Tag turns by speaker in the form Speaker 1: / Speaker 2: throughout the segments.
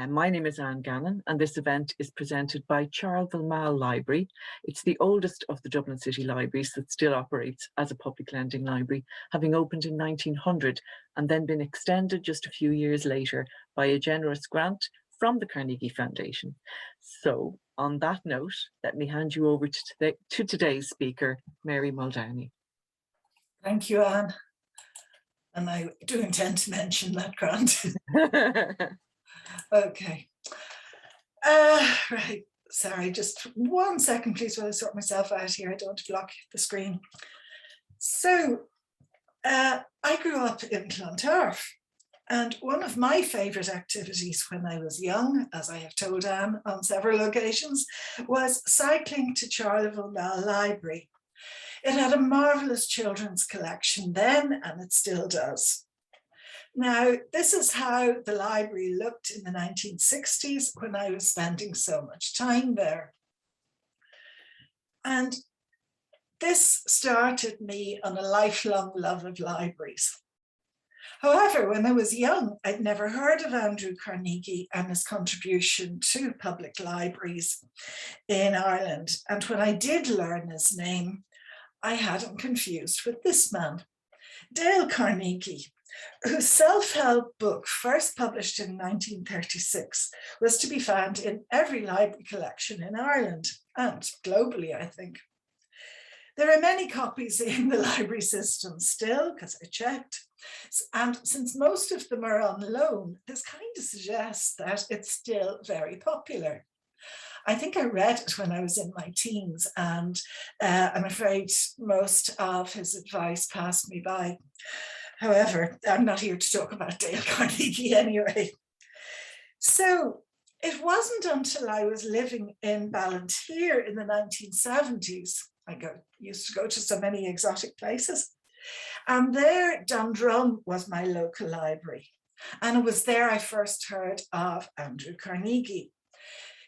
Speaker 1: My name is Anne Gannon, and this event is presented by Charleville Library. It's the oldest of the Dublin City Libraries that still operates as a public lending library, having opened in 1900 and then been extended just a few years later by a generous grant from the Carnegie Foundation. So, on that note, let me hand you over to today's speaker, Mary Muldowney.
Speaker 2: Thank you, Anne. And I do intend to mention that grant. Okay. Right. Sorry, just 1 second, please, while I sort myself out here. I don't want to block the screen. So, I grew up in Clontarf, and one of my favourite activities when I was young, as I have told Anne on several occasions, was cycling to Charleville Library. It had a marvellous children's collection then, and it still does. Now, this is how the library looked in the 1960s when I was spending so much time there. And this started me on a lifelong love of libraries. However, when I was young, I'd never heard of Andrew Carnegie and his contribution to public libraries in Ireland. And when I did learn his name, I had him confused with this man, Dale Carnegie, whose self-help book, first published in 1936, was to be found in every library collection in Ireland and globally, I think. There are many copies in the library system still, because I checked, and since most of them are on loan, this kind of suggests that it's still very popular. I think I read it when I was in my teens, and I'm afraid most of his advice passed me by. However, I'm not here to talk about Dale Carnegie anyway. So it wasn't until I was living in Ballantyre in the 1970s, I used to go to so many exotic places, and there Dundrum was my local library. And it was there I first heard of Andrew Carnegie.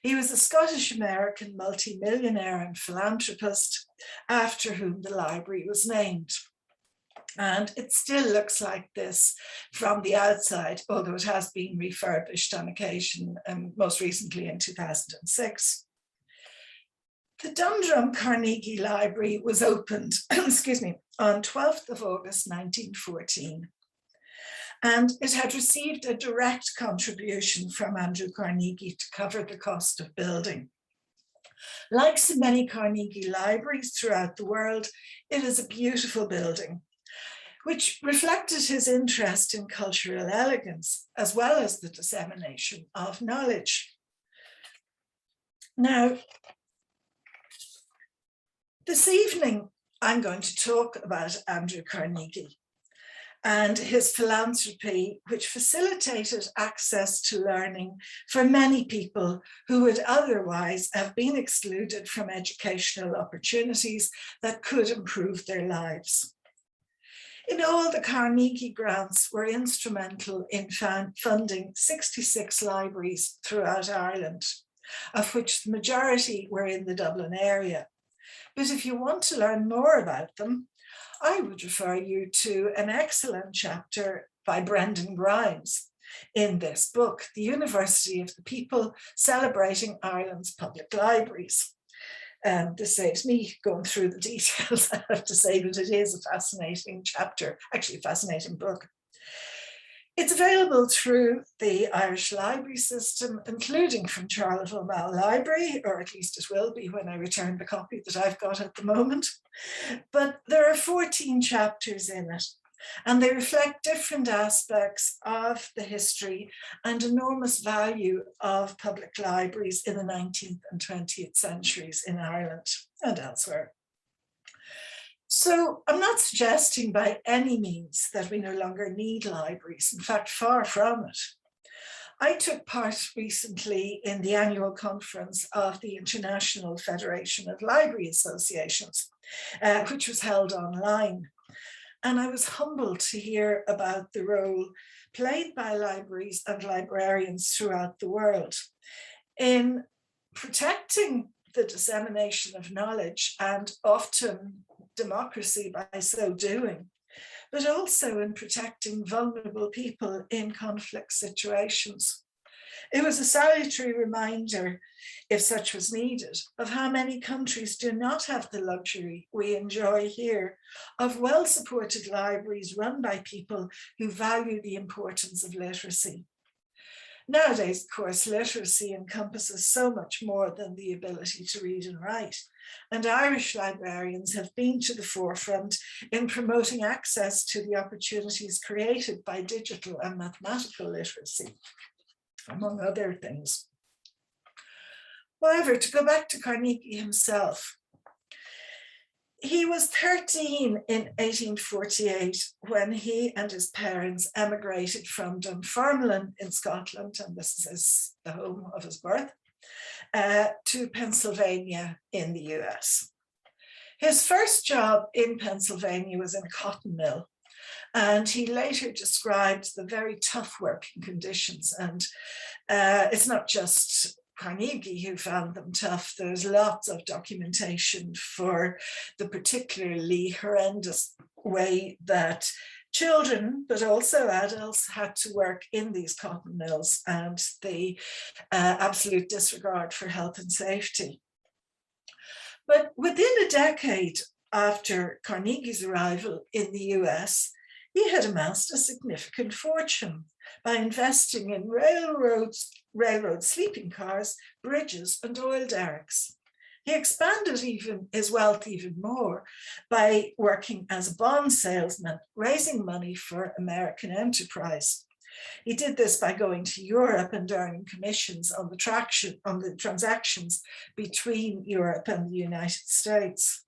Speaker 2: He was a Scottish-American multi-millionaire and philanthropist, after whom the library was named. And it still looks like this from the outside, although it has been refurbished on occasion, most recently in 2006. The Dundrum Carnegie Library was opened, excuse me, on 12th of August 1914. And it had received a direct contribution from Andrew Carnegie to cover the cost of building. Like so many Carnegie libraries throughout the world, it is a beautiful building, which reflected his interest in cultural elegance, as well as the dissemination of knowledge. Now, this evening, I'm going to talk about Andrew Carnegie and his philanthropy, which facilitated access to learning for many people who would otherwise have been excluded from educational opportunities that could improve their lives. In all, the Carnegie Grants were instrumental in funding 66 libraries throughout Ireland, of which the majority were in the Dublin area. But if you want to learn more about them, I would refer you to an excellent chapter by Brendan Grimes in this book, The University of the People, Celebrating Ireland's Public Libraries. This saves me going through the details, I have to say, but it is a fascinating chapter, actually a fascinating book. It's available through the Irish library system, including from Charleville Library, or at least it will be when I return the copy that I've got at the moment. But there are 14 chapters in it, and they reflect different aspects of the history and enormous value of public libraries in the 19th and 20th centuries in Ireland and elsewhere. So I'm not suggesting by any means that we no longer need libraries. In fact, far from it. I took part recently in the annual conference of the International Federation of Library Associations, which was held online. And I was humbled to hear about the role played by libraries and librarians throughout the world in protecting the dissemination of knowledge and often democracy by so doing, but also in protecting vulnerable people in conflict situations. It was a salutary reminder, if such was needed, of how many countries do not have the luxury we enjoy here of well-supported libraries run by people who value the importance of literacy. Nowadays, of course, literacy encompasses so much more than the ability to read and write, and Irish librarians have been to the forefront in promoting access to the opportunities created by digital and mathematical literacy, among other things. However, to go back to Carnegie himself, he was 13 in 1848 when he and his parents emigrated from Dunfermline in Scotland, and this is the home of his birth, to Pennsylvania in the US. His first job in Pennsylvania was in a cotton mill, and he later described the very tough working conditions. And it's not just Carnegie who found them tough. There's lots of documentation for the particularly horrendous way that children, but also adults, had to work in these cotton mills, and the absolute disregard for health and safety. But within a decade after Carnegie's arrival in the US, he had amassed a significant fortune by investing in railroad sleeping cars, bridges, and oil derricks. He expanded his wealth even more by working as a bond salesman, raising money for American enterprise. He did this by going to Europe and earning commissions on the transactions between Europe and the United States.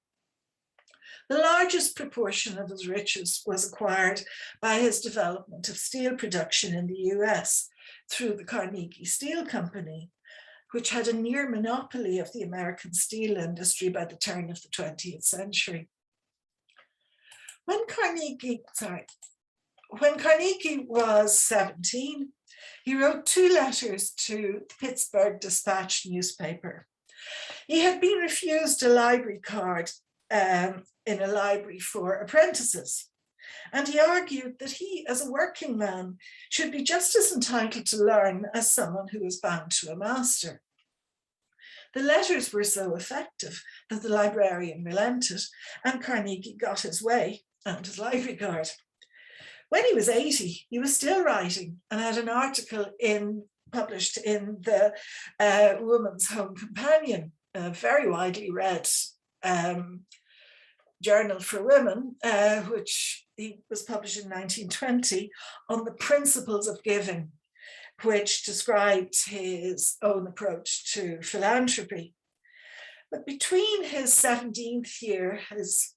Speaker 2: The largest proportion of his riches was acquired by his development of steel production in the US through the Carnegie Steel Company, which had a near monopoly of the American steel industry by the turn of the 20th century. When Carnegie was 17, he wrote 2 letters to the Pittsburgh Dispatch newspaper. He had been refused a library card in a library for apprentices, and he argued that he, as a working man, should be just as entitled to learn as someone who is bound to a master. The letters were so effective that the librarian relented, and Carnegie got his way and his library card. When he was 80, he was still writing and had an article published in the Woman's Home Companion, a very widely read journal for women, which he was published in 1920, on the principles of giving, which described his own approach to philanthropy. But between his 17th year, his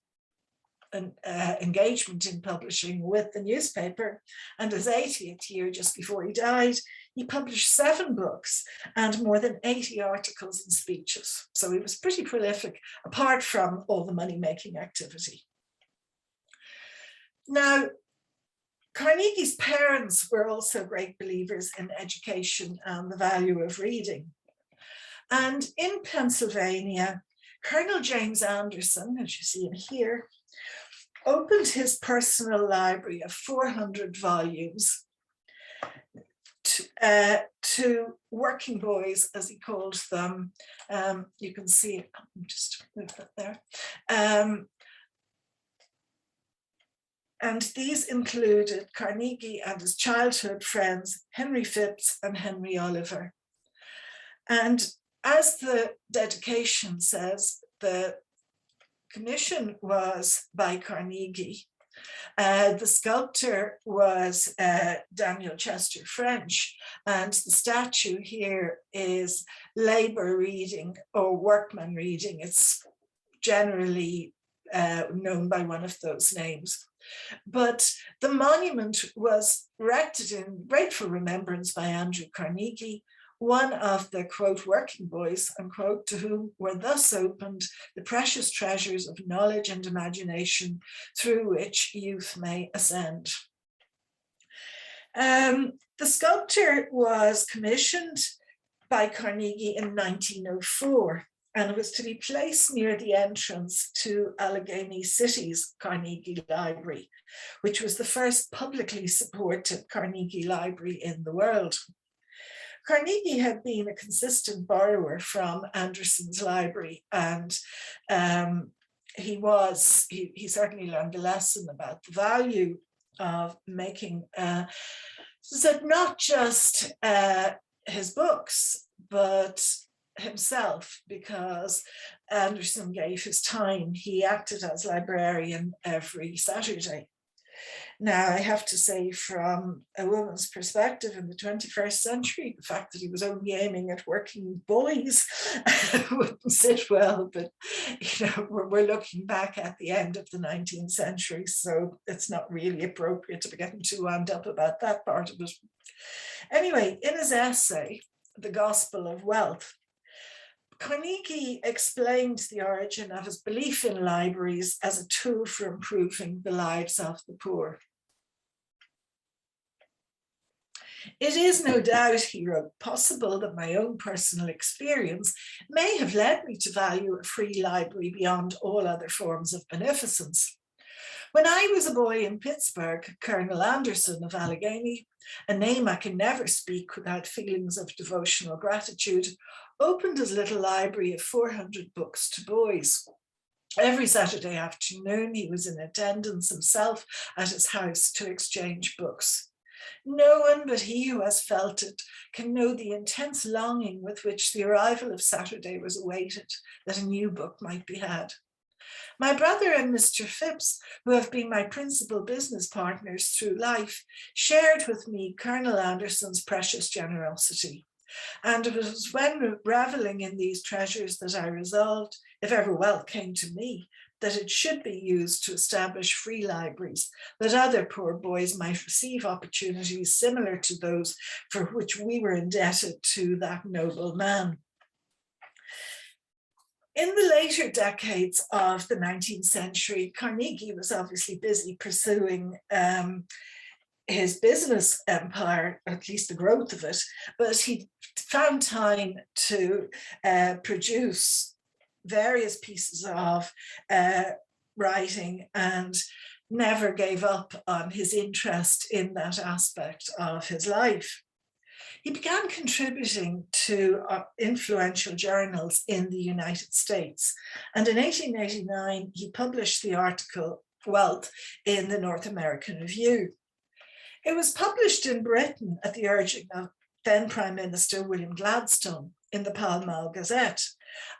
Speaker 2: engagement in publishing with the newspaper, and his 80th year, just before he died, he published 7 books and more than 80 articles and speeches. So he was pretty prolific, apart from all the money-making activity. Now, Carnegie's parents were also great believers in education and the value of reading. And in Pennsylvania, Colonel James Anderson, as you see in here, opened his personal library of 400 volumes to working boys, as he called them. You can see it, just move that there. And these included Carnegie and his childhood friends, Henry Phipps and Henry Oliver. And as the dedication says, the commission was by Carnegie. The sculptor was Daniel Chester French, and the statue here is labor reading or workman reading. It's generally known by one of those names. But the monument was erected in grateful remembrance by Andrew Carnegie, one of the, quote, working boys, unquote, to whom were thus opened the precious treasures of knowledge and imagination through which youth may ascend. The sculpture was commissioned by Carnegie in 1904, and it was to be placed near the entrance to Allegheny City's Carnegie Library, which was the first publicly supported Carnegie Library in the world. Carnegie had been a consistent borrower from Anderson's library, and he certainly learned a lesson about the value of making so not just his books, but himself, because Anderson gave his time. He acted as librarian every Saturday. Now, I have to say, from a woman's perspective in the 21st century, the fact that he was only aiming at working boys wouldn't sit well, but we're looking back at the end of the 19th century, so it's not really appropriate to be getting too wound up about that part of it. Anyway, in his essay, The Gospel of Wealth, Carnegie explained the origin of his belief in libraries as a tool for improving the lives of the poor. It is no doubt, he wrote, possible that my own personal experience may have led me to value a free library beyond all other forms of beneficence. When I was a boy in Pittsburgh, Colonel Anderson of Allegheny, a name I can never speak without feelings of devotional gratitude, opened his little library of 400 books to boys. Every Saturday afternoon, he was in attendance himself at his house to exchange books. No one but he who has felt it can know the intense longing with which the arrival of Saturday was awaited, that a new book might be had. My brother and Mr. Phipps, who have been my principal business partners through life, shared with me Colonel Anderson's precious generosity. And it was when reveling in these treasures that I resolved, if ever wealth came to me, that it should be used to establish free libraries, that other poor boys might receive opportunities similar to those for which we were indebted to that noble man. In the later decades of the 19th century, Carnegie was obviously busy pursuing his business empire, at least the growth of it, but he found time to produce various pieces of writing and never gave up on his interest in that aspect of his life. He began contributing to influential journals in the United States, and in 1889 he published the article Wealth in the North American Review. It was published in Britain at the urging of then Prime Minister William Gladstone in the Pall Mall Gazette,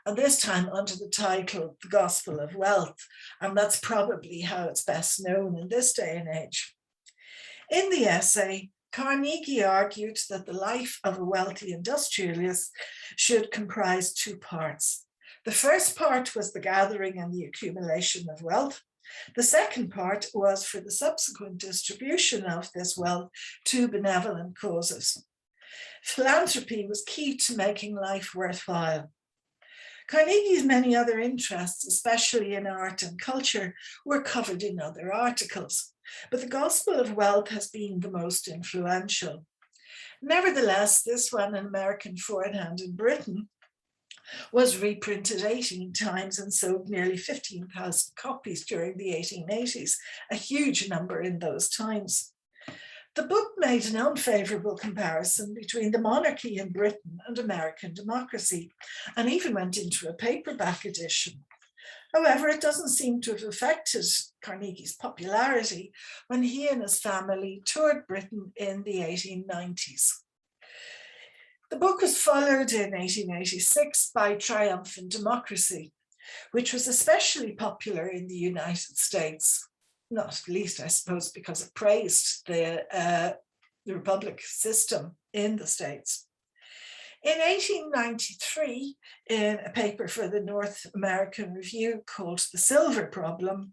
Speaker 2: and this time under the title The Gospel of Wealth, and that's probably how it's best known in this day and age. In the essay, Carnegie argued that the life of a wealthy industrialist should comprise two parts. The first part was the gathering and the accumulation of wealth. The second part was for the subsequent distribution of this wealth to benevolent causes. Philanthropy was key to making life worthwhile. Carnegie's many other interests, especially in art and culture, were covered in other articles, but the Gospel of Wealth has been the most influential. Nevertheless, this one, an American foreign-hand in Britain, was reprinted 18 times and sold nearly 15,000 copies during the 1880s, a huge number in those times. The book made an unfavourable comparison between the monarchy in Britain and American democracy, and even went into a paperback edition. However, it doesn't seem to have affected Carnegie's popularity when he and his family toured Britain in the 1890s. The book was followed in 1886 by Triumphant Democracy, which was especially popular in the United States, not least, I suppose, because it praised the republic system in the States. In 1893, in a paper for the North American Review called The Silver Problem,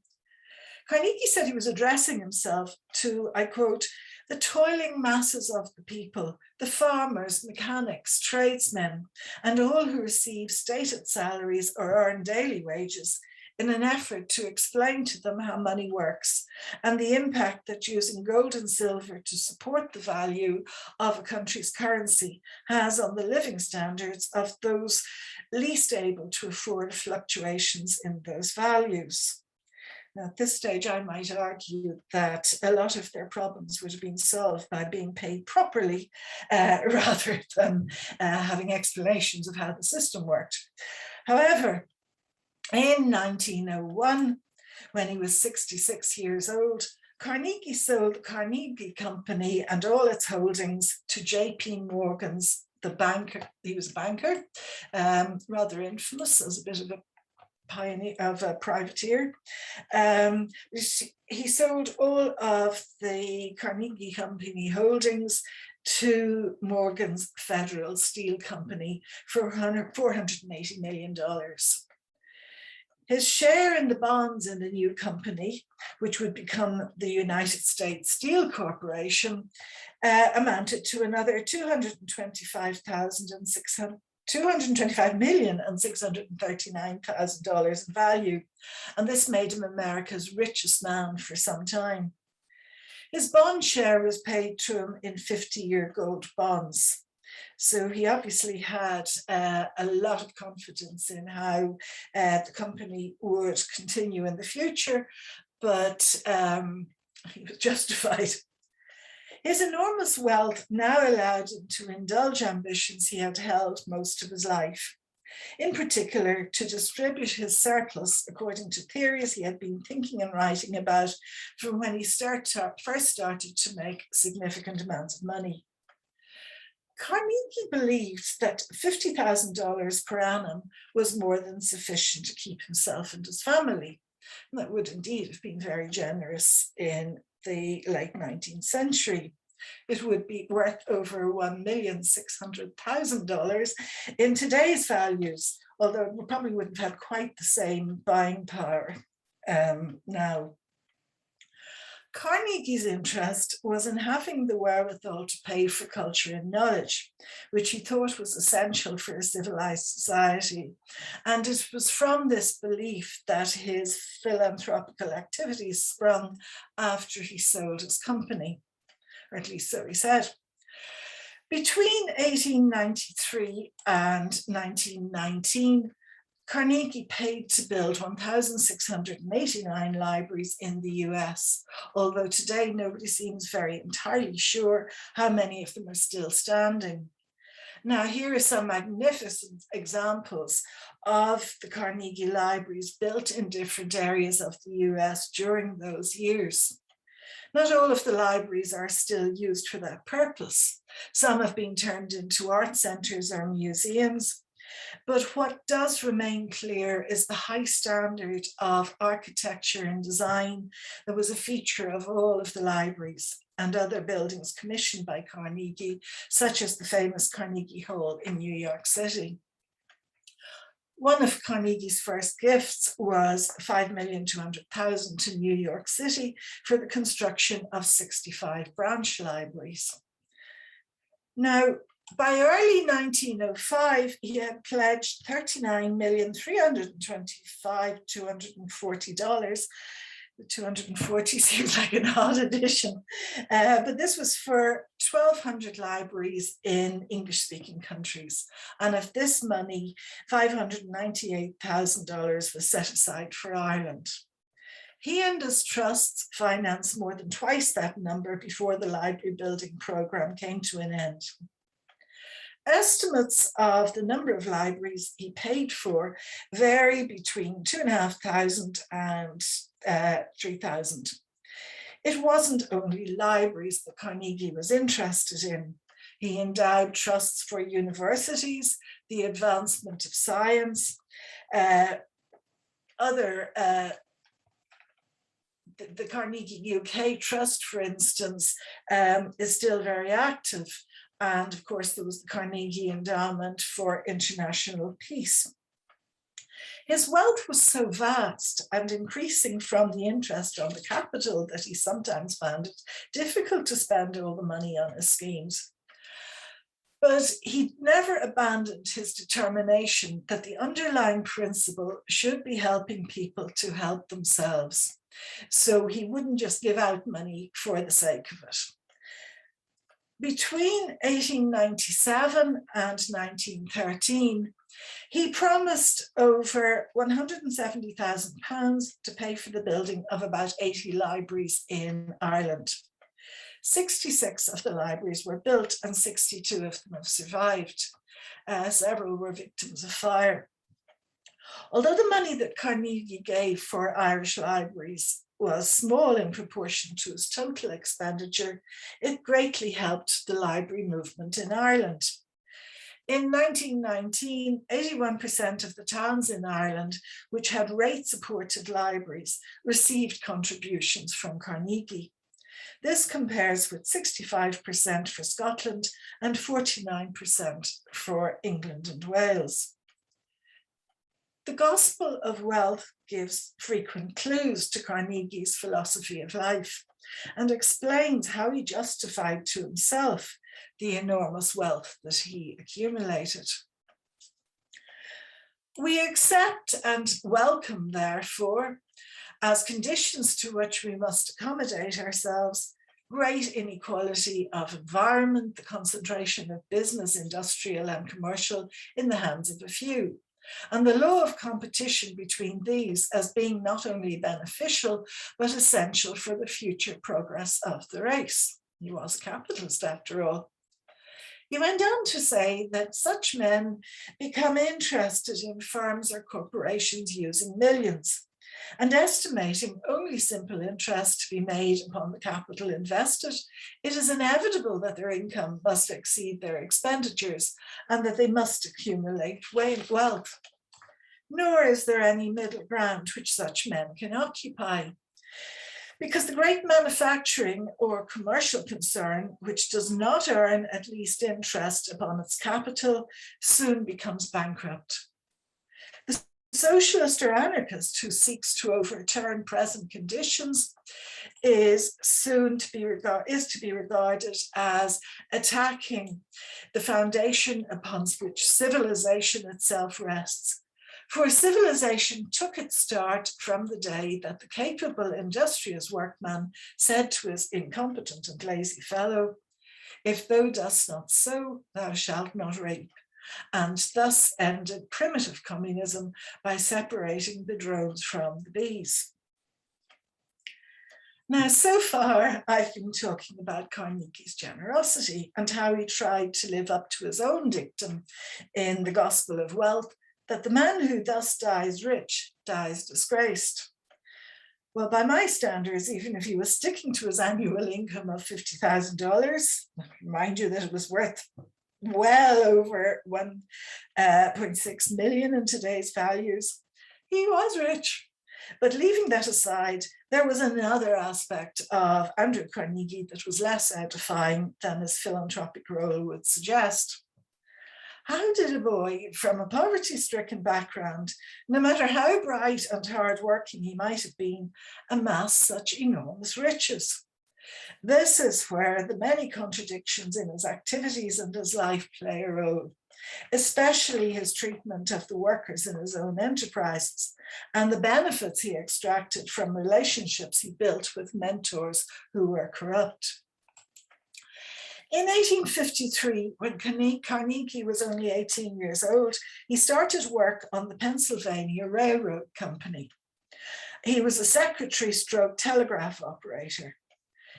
Speaker 2: Carnegie said he was addressing himself to, I quote, the toiling masses of the people, the farmers, mechanics, tradesmen, and all who receive stated salaries or earn daily wages, in an effort to explain to them how money works and the impact that using gold and silver to support the value of a country's currency has on the living standards of those least able to afford fluctuations in those values. Now, at this stage, I might argue that a lot of their problems would have been solved by being paid properly rather than having explanations of how the system worked. However, in 1901, when he was 66 years old, Carnegie sold the Carnegie Company and all its holdings to J.P. Morgan's, the banker. He was a banker, rather infamous as a bit of a pioneer, of a privateer. He sold all of the Carnegie Company holdings to Morgan's Federal Steel Company for $480 million. His share in the bonds in the new company, which would become the United States Steel Corporation, amounted to another $225,639,000 in value, and this made him America's richest man for some time. His bond share was paid to him in 50-year gold bonds. So he obviously had a lot of confidence in how the company would continue in the future, but he was justified. His enormous wealth now allowed him to indulge ambitions he had held most of his life. In particular, to distribute his surplus according to theories he had been thinking and writing about from when he first started to make significant amounts of money. Carnegie believed that $50,000 per annum was more than sufficient to keep himself and his family. And that would indeed have been very generous in the late 19th century. It would be worth over $1,600,000 in today's values, although it probably wouldn't have had quite the same buying power now. Carnegie's interest was in having the wherewithal to pay for culture and knowledge, which he thought was essential for a civilized society. And it was from this belief that his philanthropical activities sprung after he sold his company, or at least so he said. Between 1893 and 1919, Carnegie paid to build 1,689 libraries in the US, although today nobody seems very entirely sure how many of them are still standing. Now, here are some magnificent examples of the Carnegie Libraries built in different areas of the US during those years. Not all of the libraries are still used for that purpose. Some have been turned into art centers or museums. But what does remain clear is the high standard of architecture and design that was a feature of all of the libraries and other buildings commissioned by Carnegie, such as the famous Carnegie Hall in New York City. One of Carnegie's first gifts was $5,200,000 to New York City for the construction of 65 branch libraries. Now, by early 1905, he had pledged $39,325,240. The 240 seems like an odd addition, but this was for 1,200 libraries in English-speaking countries. And of this money, $598,000 was set aside for Ireland. He and his trusts financed more than twice that number before the library building program came to an end. Estimates of the number of libraries he paid for vary between 2,500 and 3,000. It wasn't only libraries that Carnegie was interested in. He endowed trusts for universities, the advancement of science, the Carnegie UK Trust, for instance, is still very active. And of course, there was the Carnegie Endowment for International Peace. His wealth was so vast and increasing from the interest on the capital that he sometimes found it difficult to spend all the money on his schemes. But he never abandoned his determination that the underlying principle should be helping people to help themselves. So he wouldn't just give out money for the sake of it. Between 1897 and 1913, He promised over £170,000 to pay for the building of about 80 libraries in Ireland. 66 of the libraries were built and 62 of them have survived. Several were victims of fire. Although the money that Carnegie gave for Irish libraries was small in proportion to its total expenditure, it greatly helped the library movement in Ireland. In 1919, 81% of the towns in Ireland which had rate-supported libraries received contributions from Carnegie. This compares with 65% for Scotland and 49% for England and Wales. The Gospel of Wealth gives frequent clues to Carnegie's philosophy of life and explains how he justified to himself the enormous wealth that he accumulated. We accept and welcome, therefore, as conditions to which we must accommodate ourselves, great inequality of environment, the concentration of business, industrial and commercial in the hands of a few, and the law of competition between these as being not only beneficial, but essential for the future progress of the race. He was a capitalist after all. He went on to say that such men become interested in firms or corporations using millions and estimating only simple interest to be made upon the capital invested. It is inevitable that their income must exceed their expenditures and that they must accumulate wealth. Nor is there any middle ground which such men can occupy, because the great manufacturing or commercial concern, which does not earn at least interest upon its capital, soon becomes bankrupt. The socialist or anarchist who seeks to overturn present conditions is to be regarded as attacking the foundation upon which civilization itself rests. For civilization took its start from the day that the capable industrious workman said to his incompetent and lazy fellow, "If thou dost not sow, thou shalt not reap," and thus ended primitive communism by separating the drones from the bees. Now, so far, I've been talking about Carnegie's generosity and how he tried to live up to his own dictum in the Gospel of Wealth, that the man who thus dies rich dies disgraced. Well, by my standards, even if he was sticking to his annual income of $50,000, remind you that it was worth well over 1.6 million in today's values, he was rich. But leaving that aside, there was another aspect of Andrew Carnegie that was less edifying than his philanthropic role would suggest. How did a boy from a poverty-stricken background, no matter how bright and hard-working he might have been, amass such enormous riches? This is where the many contradictions in his activities and his life play a role, especially his treatment of the workers in his own enterprises and the benefits he extracted from relationships he built with mentors who were corrupt. In 1853, when Carnegie was only 18 years old, he started work on the Pennsylvania Railroad Company. He was a secretary-stroke-telegraph operator.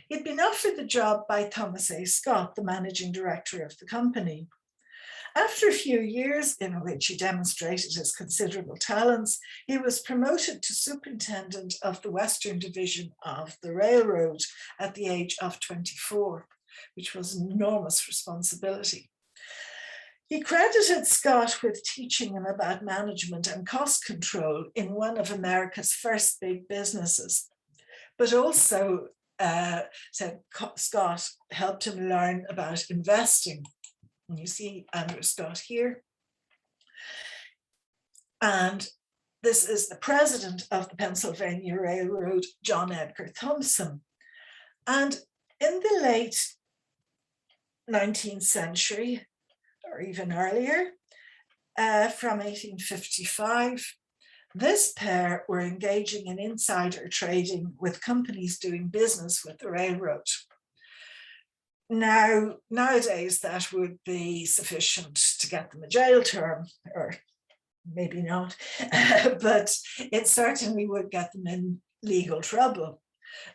Speaker 2: He'd been offered the job by Thomas A. Scott, the managing director of the company. After a few years in which he demonstrated his considerable talents, he was promoted to superintendent of the Western Division of the railroad at the age of 24. Which was an enormous responsibility. He credited Scott with teaching him about management and cost control in one of America's first big businesses, but also said Scott helped him learn about investing. And you see Andrew Scott here. And this is the president of the Pennsylvania Railroad, John Edgar Thompson. And in the late 19th century, or even earlier, from 1855, this pair were engaging in insider trading with companies doing business with the railroad. Now, nowadays, that would be sufficient to get them a jail term, or maybe not, but it certainly would get them in legal trouble.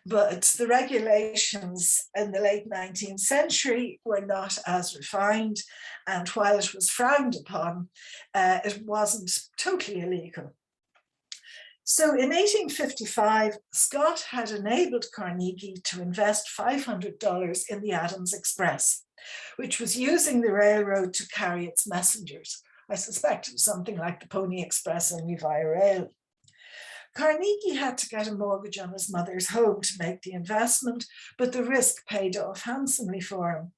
Speaker 2: But the regulations in the late 19th century were not as refined, and while it was frowned upon, it wasn't totally illegal. So in 1855, Scott had enabled Carnegie to invest $500 in the Adams Express, which was using the railroad to carry its messengers. I suspect it was something like the Pony Express, only via rail. Carnegie had to get a mortgage on his mother's home to make the investment, but the risk paid off handsomely for him.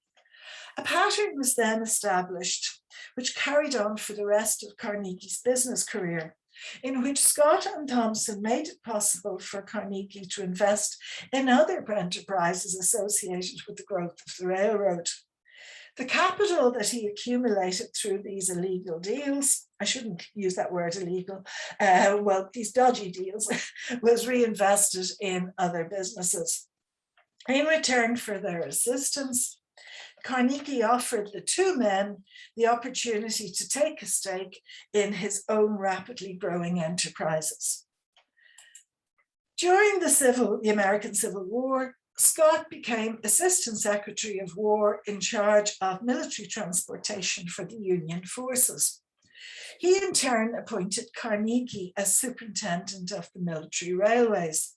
Speaker 2: A pattern was then established, which carried on for the rest of Carnegie's business career, in which Scott and Thompson made it possible for Carnegie to invest in other enterprises associated with the growth of the railroad. The capital that he accumulated through these illegal deals, I shouldn't use that word illegal, these dodgy deals, was reinvested in other businesses. In return for their assistance, Carnegie offered the two men the opportunity to take a stake in his own rapidly growing enterprises. During the American Civil War, Scott became Assistant Secretary of War in charge of military transportation for the Union forces. He in turn appointed Carnegie as superintendent of the military railways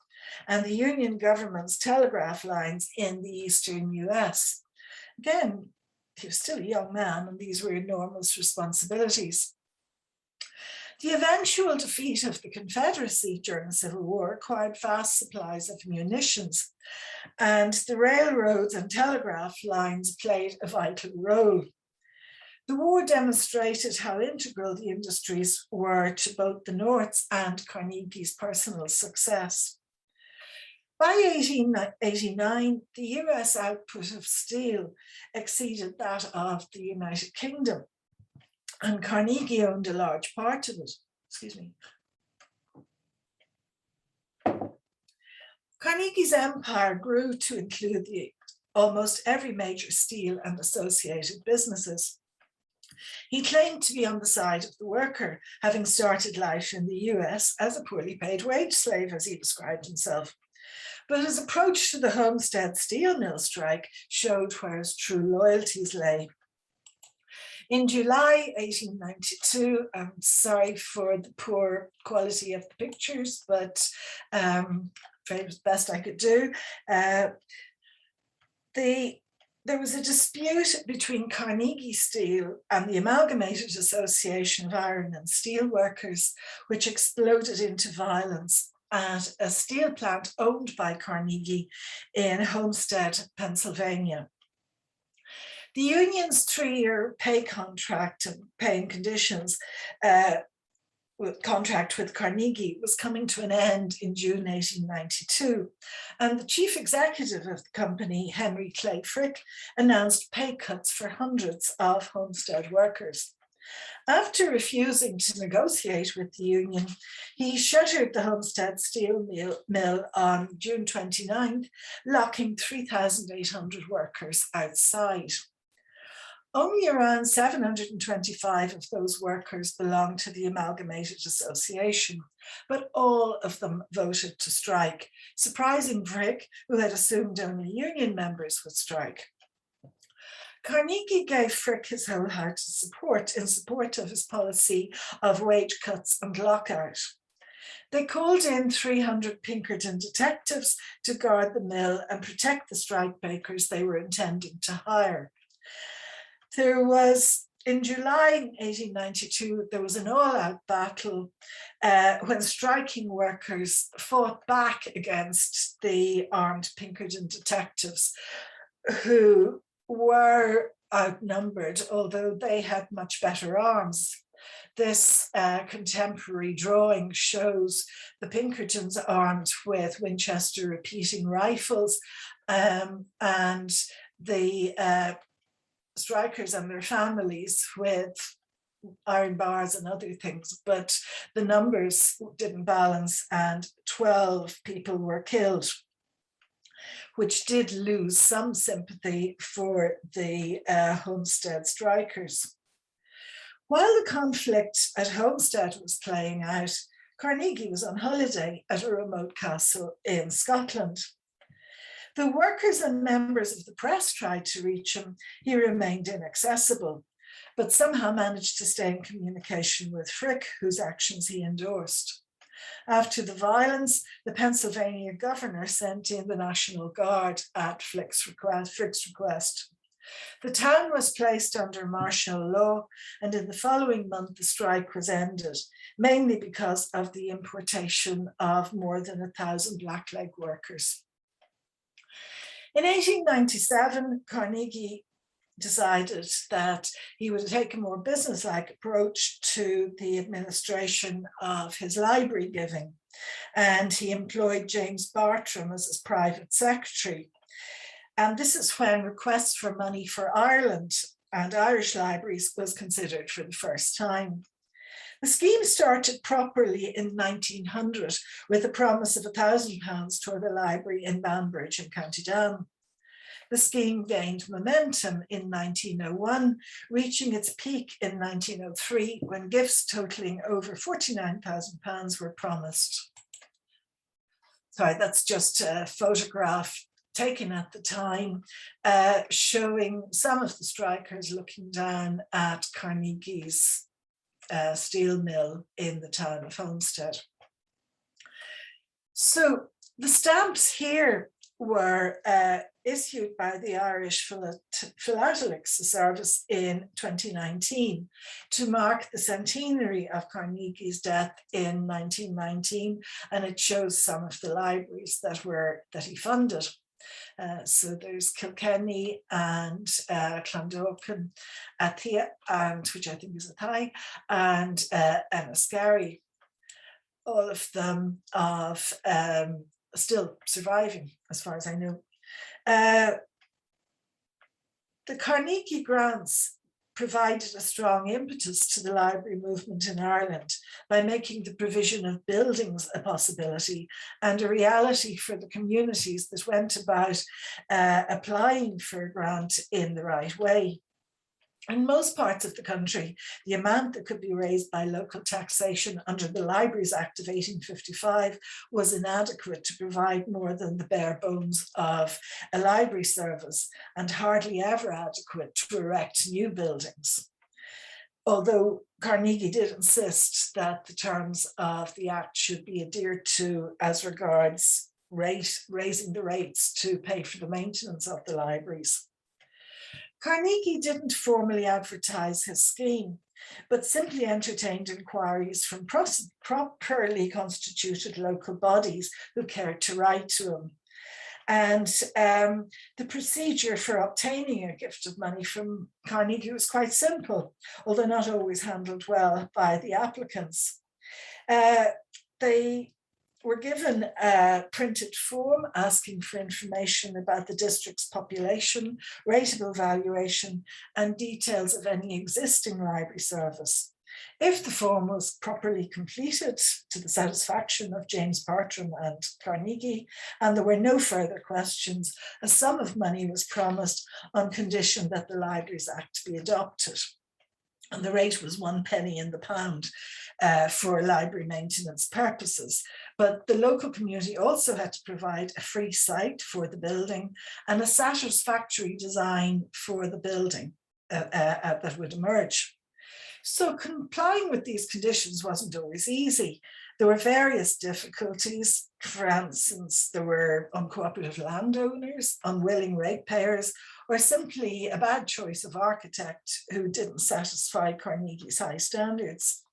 Speaker 2: and the Union government's telegraph lines in the eastern US. Again, he was still a young man, and these were enormous responsibilities. The eventual defeat of the Confederacy during the Civil War required vast supplies of munitions, and the railroads and telegraph lines played a vital role. The war demonstrated how integral the industries were to both the North's and Carnegie's personal success. By 1889, the US output of steel exceeded that of the United Kingdom, and Carnegie owned a large part of it. Carnegie's empire grew to include almost every major steel and associated businesses. He claimed to be on the side of the worker, having started life in the US as a poorly paid wage slave, as he described himself. But his approach to the Homestead steel mill strike showed where his true loyalties lay. In July 1892, I'm sorry for the poor quality of the pictures, but tried as best I could do. There was a dispute between Carnegie Steel and the Amalgamated Association of Iron and Steel Workers, which exploded into violence at a steel plant owned by Carnegie in Homestead, Pennsylvania. The union's 3-year pay contract and paying conditions contract with Carnegie was coming to an end in June 1892, and the chief executive of the company, Henry Clay Frick, announced pay cuts for hundreds of Homestead workers. After refusing to negotiate with the union, he shuttered the Homestead steel mill on June 29th, locking 3,800 workers outside. Only around 725 of those workers belonged to the Amalgamated Association, but all of them voted to strike, surprising Frick, who had assumed only union members would strike. Carnegie gave Frick his wholehearted support in support of his policy of wage cuts and lockout. They called in 300 Pinkerton detectives to guard the mill and protect the strikebreakers they were intending to hire. There was, in July 1892, there was an all-out battle when striking workers fought back against the armed Pinkerton detectives, who were outnumbered, although they had much better arms. This contemporary drawing shows the Pinkertons armed with Winchester repeating rifles, and the strikers and their families with iron bars and other things, but the numbers didn't balance and 12 people were killed. which did lose some sympathy for the Homestead strikers. While the conflict at Homestead was playing out, Carnegie was on holiday at a remote castle in Scotland. Though workers and members of the press tried to reach him, he remained inaccessible, but somehow managed to stay in communication with Frick, whose actions he endorsed. After the violence, the Pennsylvania governor sent in the National Guard at Frick's request. The town was placed under martial law, and in the following month the strike was ended, mainly because of the importation of more than 1,000 blackleg workers. In 1897, Carnegie decided that he would take a more businesslike approach to the administration of his library giving, and he employed James Bartram as his private secretary. And this is when requests for money for Ireland and Irish libraries was considered for the first time. The scheme started properly in 1900 with a promise of £1,000 toward a library in Banbridge in County Down. The scheme gained momentum in 1901, reaching its peak in 1903 when gifts totaling over £49,000 were promised. Sorry, that's just a photograph taken at the time, showing some of the strikers looking down at Carnegie's steel mill in the town of Homestead. So the stamps here were issued by the Irish Philatelic Service in 2019 to mark the centenary of Carnegie's death in 1919, and it shows some of the libraries that he funded. So there's Kilkenny and Clondalkin, Athea, and which I think is Athy, and Enniskerry, all of them of still surviving, as far as I know. The Carnegie Grants provided a strong impetus to the library movement in Ireland by making the provision of buildings a possibility and a reality for the communities that went about applying for a grant in the right way. In most parts of the country, the amount that could be raised by local taxation under the Libraries Act of 1855 was inadequate to provide more than the bare bones of a library service, and hardly ever adequate to erect new buildings. Although Carnegie did insist that the terms of the Act should be adhered to as regards raising the rates to pay for the maintenance of the libraries. Carnegie didn't formally advertise his scheme, but simply entertained inquiries from properly constituted local bodies who cared to write to him. And the procedure for obtaining a gift of money from Carnegie was quite simple, although not always handled well by the applicants. They were given a printed form asking for information about the district's population, rateable valuation, and details of any existing library service. If the form was properly completed to the satisfaction of James Bartram and Carnegie, and there were no further questions, a sum of money was promised on condition that the Libraries Act be adopted. And the rate was 1 penny in the pound for library maintenance purposes. But the local community also had to provide a free site for the building and a satisfactory design for the building that would emerge. So complying with these conditions wasn't always easy. There were various difficulties. For instance, there were uncooperative landowners, unwilling ratepayers, or simply a bad choice of architect who didn't satisfy Carnegie's high standards.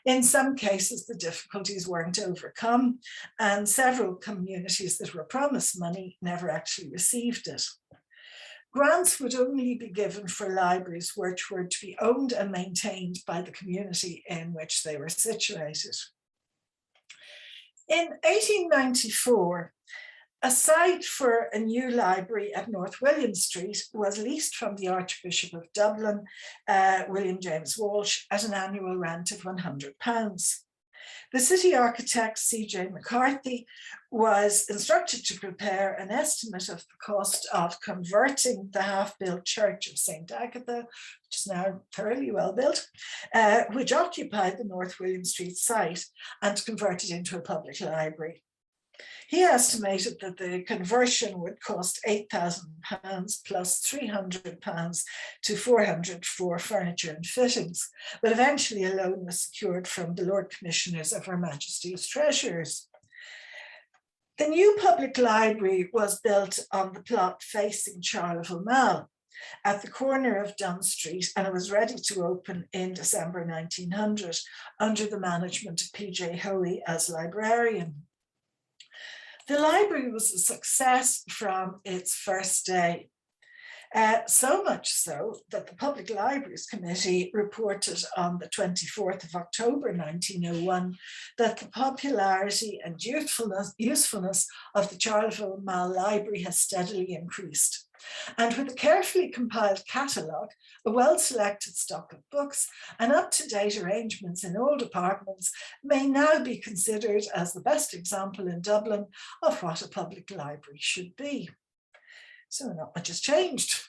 Speaker 2: In some cases, the difficulties weren't overcome, and several communities that were promised money never actually received it. Grants would only be given for libraries which were to be owned and maintained by the community in which they were situated. In 1894, a site for a new library at North William Street was leased from the Archbishop of Dublin, William James Walsh, at an annual rent of £100. The city architect, C.J. McCarthy, was instructed to prepare an estimate of the cost of converting the half-built church of St. Agatha, which is now thoroughly well built, which occupied the North William Street site, and to convert it into a public library. He estimated that the conversion would cost £8,000 plus £300 to £400 for furniture and fittings, but eventually a loan was secured from the Lord Commissioners of Her Majesty's Treasurers. The new public library was built on the plot facing Charleville Mall at the corner of Dunn Street, and it was ready to open in December 1900 under the management of P.J. Hoey as librarian. The library was a success from its first day, so much so that the Public Libraries Committee reported on the 24th of October 1901 that the popularity and usefulness of the Charleville Mall Library has steadily increased. And with a carefully compiled catalogue, a well-selected stock of books, and up-to-date arrangements in all departments, may now be considered as the best example in Dublin of what a public library should be. So not much has changed.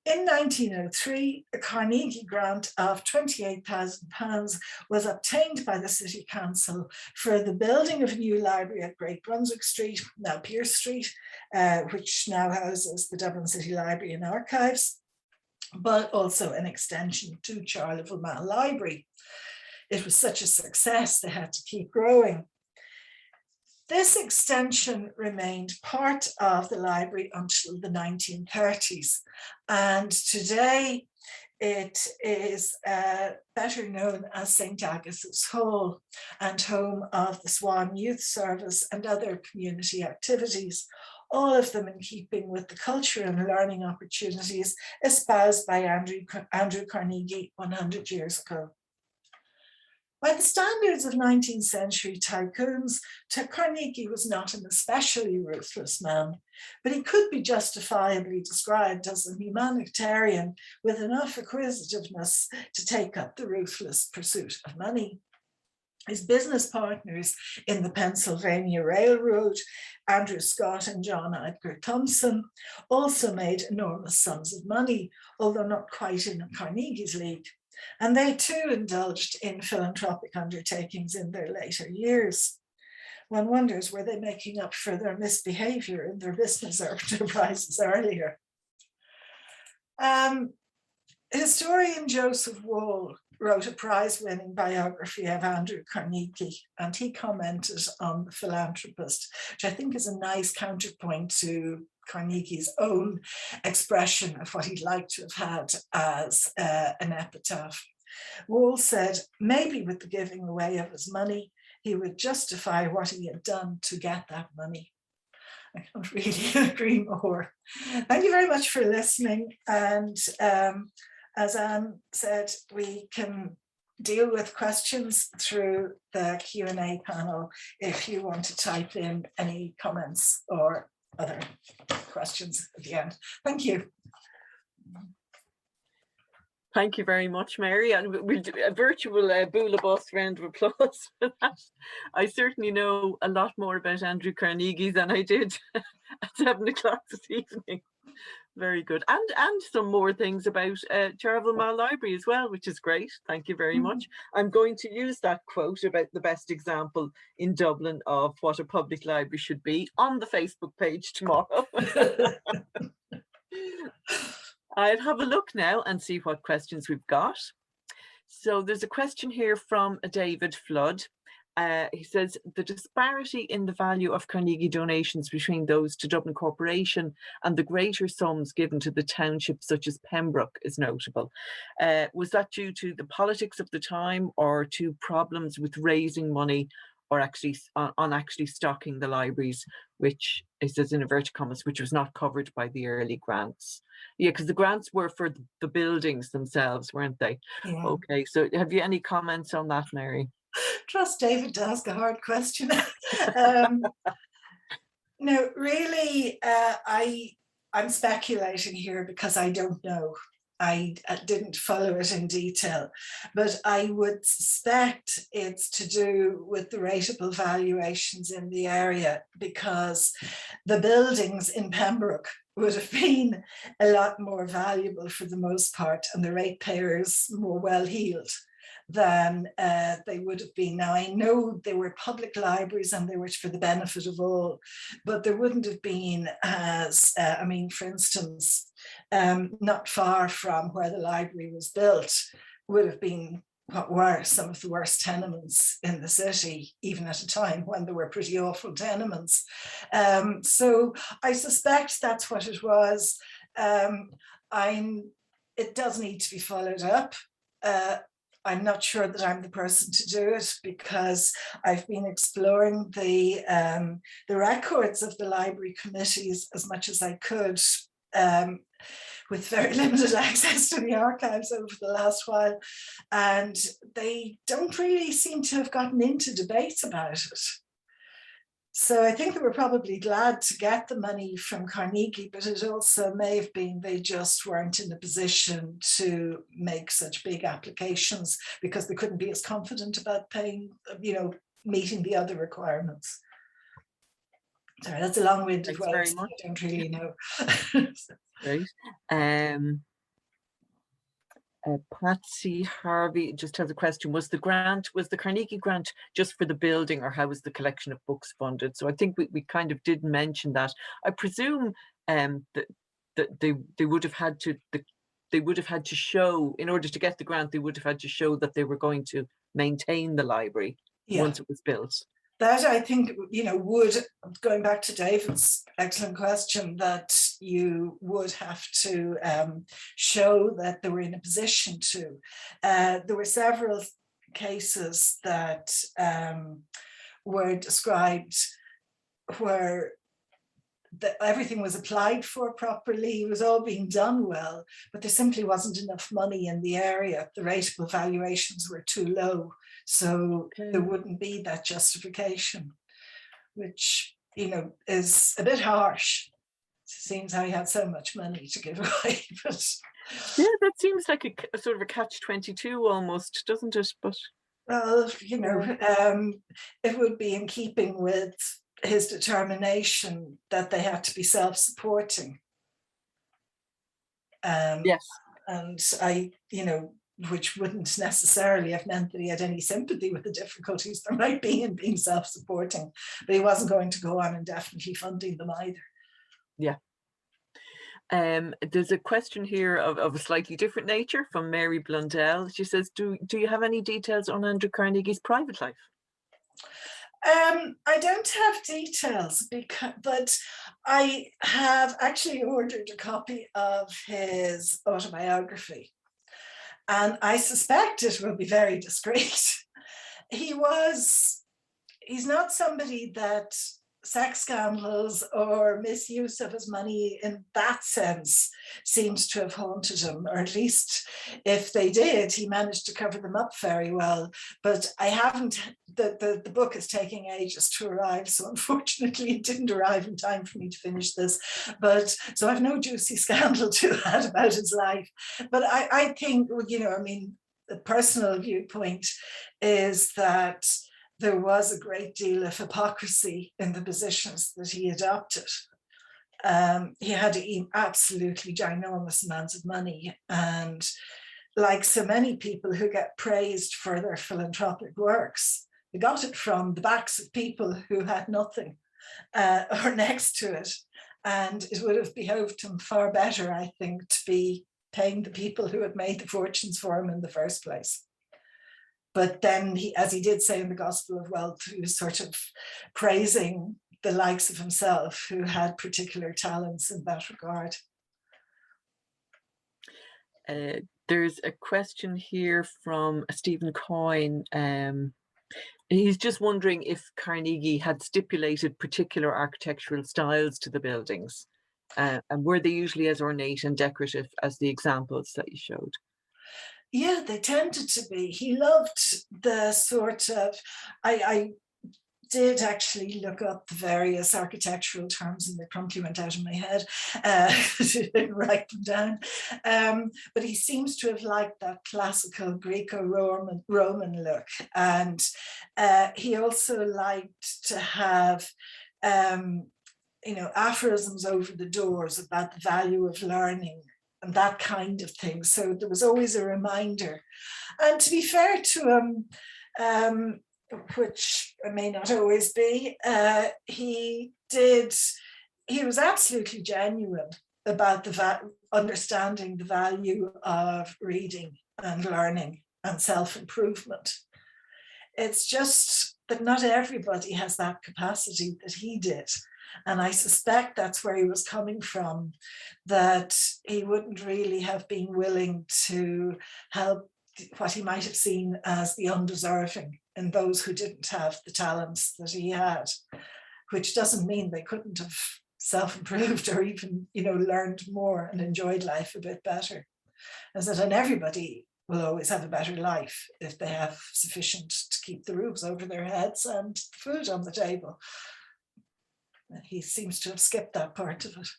Speaker 2: In 1903, a Carnegie grant of £28,000 was obtained by the City Council for the building of a new library at Great Brunswick Street, now Pierce Street, which now houses the Dublin City Library and Archives, but also an extension to Charleville Mall Library. It was such a success, they had to keep growing. This extension remained part of the library until the 1930s, and today it is better known as St. Agatha's Hall and home of the Swan Youth Service and other community activities, all of them in keeping with the culture and learning opportunities espoused by Andrew Carnegie 100 years ago. By the standards of 19th century tycoons, Carnegie was not an especially ruthless man, but he could be justifiably described as a humanitarian with enough acquisitiveness to take up the ruthless pursuit of money. His business partners in the Pennsylvania Railroad, Andrew Scott and John Edgar Thompson, also made enormous sums of money, although not quite in Carnegie's league. And they too indulged in philanthropic undertakings in their later years. One wonders, were they making up for their misbehavior in their business enterprises earlier? Historian Joseph Wall wrote a prize-winning biography of Andrew Carnegie, and he commented on The Philanthropist, which I think is a nice counterpoint to Carnegie's own expression of what he'd like to have had as an epitaph. Wall said, maybe with the giving away of his money, he would justify what he had done to get that money. I can't really agree more. Thank you very much for listening. And as Anne said, we can deal with questions through the Q&A panel if you want to type in any comments or other questions at the end. Thank you.
Speaker 1: Thank you very much, Mary. And we'll do a virtual boulabus round of applause for that. I certainly know a lot more about Andrew Carnegie than I did at 7 o'clock this evening. Very good. And some more things about Charleville Mall Library as well, which is great. Thank you very much. I'm going to use that quote about the best example in Dublin of what a public library should be on the Facebook page tomorrow. I'll have a look now and see what questions we've got. So there's a question here from David Flood. He says, the disparity in the value of Carnegie donations between those to Dublin Corporation and the greater sums given to the townships such as Pembroke is notable. Was that due to the politics of the time or to problems with raising money or actually stocking the libraries, which it says in inverted commas, which was not covered by the early grants? Yeah, because the grants were for the buildings themselves, weren't they? Yeah. Okay, so have you any comments on that, Mary?
Speaker 2: Trust David to ask a hard question. No, really, I'm speculating here because I don't know. I didn't follow it in detail, but I would suspect it's to do with the rateable valuations in the area, because the buildings in Pembroke would have been a lot more valuable for the most part, and the ratepayers more well-heeled than they would have been. Now, I know they were public libraries and they were for the benefit of all, but there wouldn't have been as, I mean, for instance, not far from where the library was built would have been what were some of the worst tenements in the city, even at a time when there were pretty awful tenements. So I suspect that's what it was. It does need to be followed up. I'm not sure that I'm the person to do it, because I've been exploring the records of the library committees as much as I could, with very limited access to the archives over the last while, and they don't really seem to have gotten into debates about it. So I think they were probably glad to get the money from Carnegie, but it also may have been they just weren't in a position to make such big applications because they couldn't be as confident about paying, meeting the other requirements. Sorry, that's a long-winded way. I don't really know.
Speaker 1: Great. Patsy Harvey just has a question. Was the Carnegie grant just for the building, or how was the collection of books funded? So I think we kind of did mention that. I presume that they would have had to show, in order to get the grant, they would have had to show that they were going to maintain the library once it was built.
Speaker 2: That, I think, would, going back to David's excellent question, that you would have to show that they were in a position to. There were several cases that were described where everything was applied for properly, it was all being done well, but there simply wasn't enough money in the area. The rateable valuations were too low, so there wouldn't be that justification, which, is a bit harsh. It seems how he had so much money to give away. But
Speaker 1: yeah, that seems like a sort of a catch-22 almost, doesn't it? But
Speaker 2: well, it would be in keeping with his determination that they had to be self-supporting.
Speaker 1: Yes.
Speaker 2: And which wouldn't necessarily have meant that he had any sympathy with the difficulties there might be in being self-supporting, but he wasn't going to go on indefinitely funding them either.
Speaker 1: Yeah. There's a question here of a slightly different nature from Mary Blundell. She says, do you have any details on Andrew Carnegie's private life?
Speaker 2: I don't have details, but I have actually ordered a copy of his autobiography, and I suspect it will be very discreet. He's not somebody that sex scandals or misuse of his money in that sense seems to have haunted him, or at least if they did, he managed to cover them up very well. But I haven't, the book is taking ages to arrive, so unfortunately it didn't arrive in time for me to finish this. But so I've no juicy scandal to add about his life. But I think, the personal viewpoint is that there was a great deal of hypocrisy in the positions that he adopted. He had absolutely ginormous amounts of money, and like so many people who get praised for their philanthropic works, they got it from the backs of people who had nothing or next to it, and it would have behoved him far better, I think, to be paying the people who had made the fortunes for him in the first place. But then, as he did say in the Gospel of Wealth, he was sort of praising the likes of himself who had particular talents in that regard.
Speaker 1: There's a question here from Stephen Coyne. He's just wondering if Carnegie had stipulated particular architectural styles to the buildings, and were they usually as ornate and decorative as the examples that you showed? Yeah,
Speaker 2: they tended to be. He loved the sort of, I did actually look up the various architectural terms, and they promptly went out of my head. Didn't write them down. But he seems to have liked that classical Greco-Roman look. And he also liked to have aphorisms over the doors about the value of learning and that kind of thing. So there was always a reminder. And to be fair to him, which may not always be, he was absolutely genuine about understanding the value of reading and learning and self-improvement. It's just that not everybody has that capacity that he did. And I suspect that's where he was coming from, that he wouldn't really have been willing to help what he might have seen as the undeserving in those who didn't have the talents that he had, which doesn't mean they couldn't have self-improved or even, learned more and enjoyed life a bit better. As that, and everybody will always have a better life if they have sufficient to keep the roofs over their heads and food on the table. He seems to have skipped that part of it.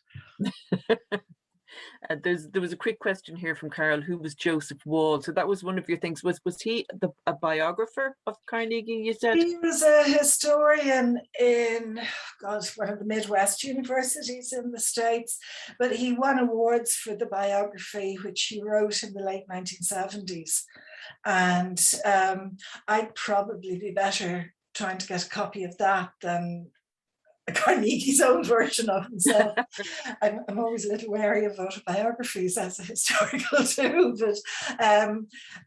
Speaker 1: There was a quick question here from Carol. Who was Joseph Wall? So that was one of your things. Was he a biographer of Carnegie, you said?
Speaker 2: He was a historian in, one of the Midwest universities in the States, but he won awards for the biography, which he wrote in the late 1970s. And I'd probably be better trying to get a copy of that than Carnegie's own version of himself. I'm always a little wary of autobiographies as a historical too, but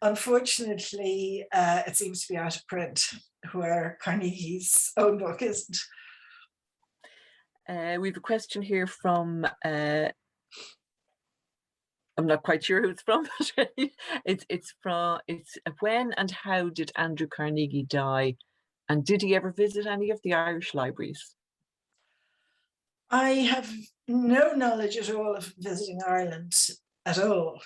Speaker 2: unfortunately it seems to be out of print, where Carnegie's own book isn't.
Speaker 1: We have a question here from, I'm not quite sure who it's from, but it's when and how did Andrew Carnegie die? And did he ever visit any of the Irish libraries?
Speaker 2: I have no knowledge at all of visiting Ireland at all.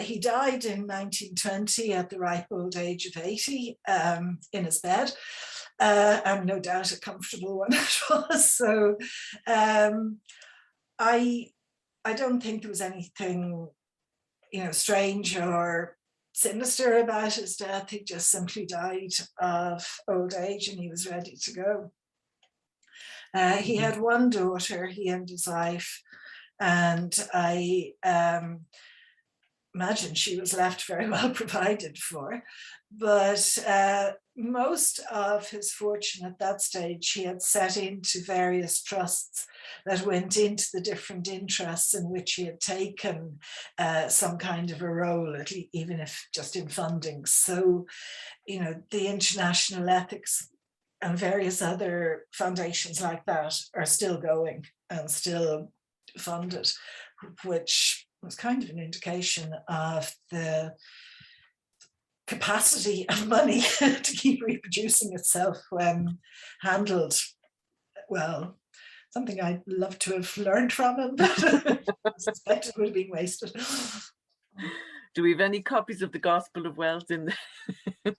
Speaker 2: He died in 1920 at the ripe old age of 80 in his bed, and no doubt a comfortable one it was. So I don't think there was anything, strange or sinister about his death. He just simply died of old age and he was ready to go. He had one daughter, he and his wife, and I imagine she was left very well provided for. But most of his fortune at that stage, he had set into various trusts that went into the different interests in which he had taken some kind of a role, even if just in funding. So, the International Ethics and various other foundations like that are still going and still funded, which was kind of an indication of the capacity of money to keep reproducing itself when handled well. Something I'd love to have learned from him, but I suspect it would have been wasted.
Speaker 1: Do we have any copies of the Gospel of Wealth in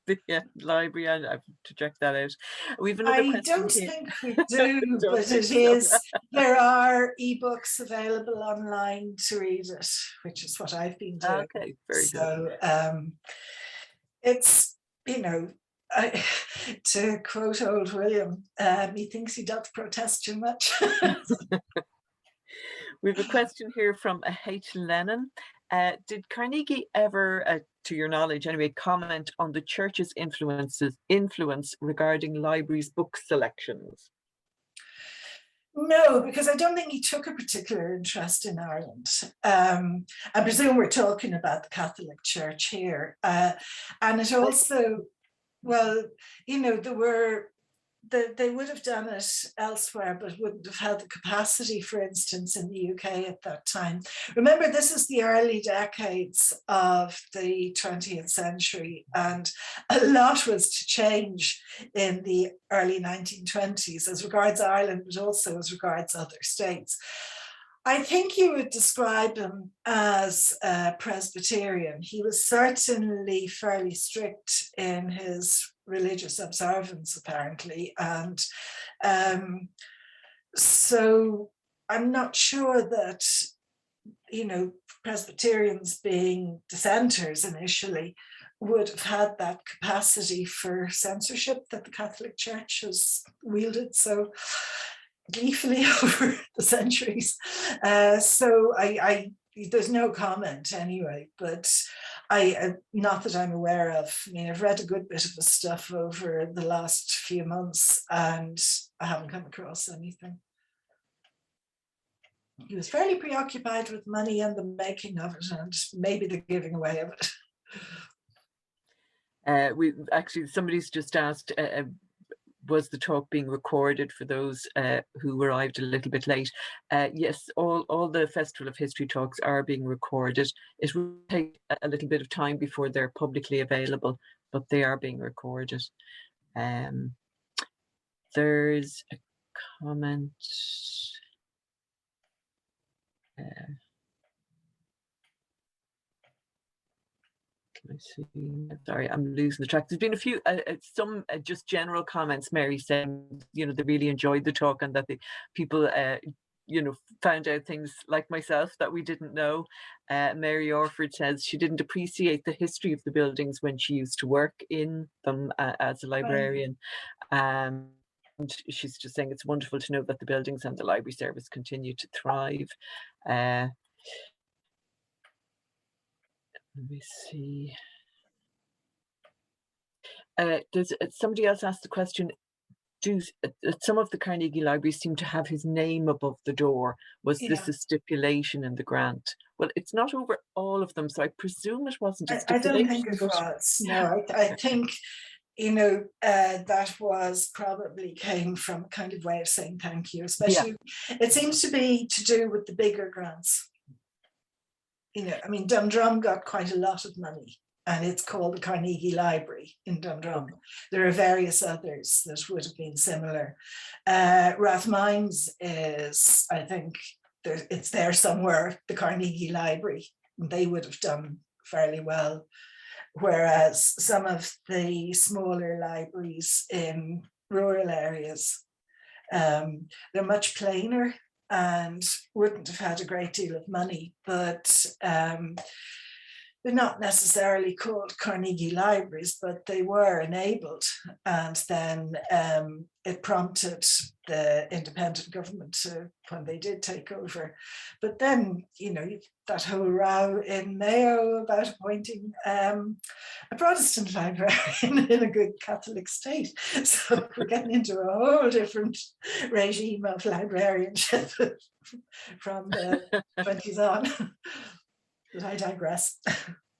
Speaker 1: the library? I have to check that out. We've another question.
Speaker 2: I don't think we do, but it is. There are ebooks available online to read it, which is what I've been doing.
Speaker 1: Okay, very good.
Speaker 2: So it's, to quote old William, methinks he doth protest too much.
Speaker 1: We have a question here from H. Lennon. Did Carnegie ever, to your knowledge anyway, comment on the church's influence regarding libraries' book selections?
Speaker 2: No, because I don't think he took a particular interest in Ireland. I presume we're talking about the Catholic Church here. And it also, they would have done it elsewhere, but wouldn't have had the capacity, for instance, in the UK at that time. Remember, this is the early decades of the 20th century, and a lot was to change in the early 1920s as regards Ireland, but also as regards other states. I think you would describe him as a Presbyterian. He was certainly fairly strict in his religious observance, apparently. And so I'm not sure that, you know, Presbyterians being dissenters initially would have had that capacity for censorship that the Catholic Church has wielded so gleefully over the centuries. So there's no comment anyway, but not that I'm aware of. I mean, I've read a good bit of his stuff over the last few months and I haven't come across anything. He was fairly preoccupied with money and the making of it and maybe the giving away of it.
Speaker 1: We actually, somebody's just asked, was the talk being recorded for those who arrived a little bit late? Yes, all the Festival of History talks are being recorded. It will take a little bit of time before they're publicly available, but they are being recorded. There's a comment. Can I see? Sorry, I'm losing the track. There's been a few, some just general comments. Mary saying, you know, they really enjoyed the talk and that the people, you know, found out things like myself that we didn't know. Mary Orford says she didn't appreciate the history of the buildings when she used to work in them as a librarian. And she's just saying it's wonderful to know that the buildings and the library service continue to thrive. Let me see. Does somebody else asked the question, do some of the Carnegie Libraries seem to have his name above the door? Was this a stipulation in the grant? Well, it's not over all of them, so I presume it wasn't a stipulation.
Speaker 2: I don't think it was. No, I think, you know, that was probably came from a kind of way of saying thank you, especially, it seems to be to do with the bigger grants. You know, I mean, Dundrum got quite a lot of money and it's called the Carnegie Library in Dundrum. There are various others that would have been similar. Rathmines is, I think, it's there somewhere, the Carnegie Library. They would have done fairly well. Whereas some of the smaller libraries in rural areas, they're much plainer and wouldn't have had a great deal of money, but they're not necessarily called Carnegie Libraries, but they were enabled. And then it prompted the independent government to, when they did take over. But then, you know, that whole row in Mayo about appointing a Protestant librarian in a good Catholic state. So we're getting into a whole different regime of librarianship from the 20s on. But I digress.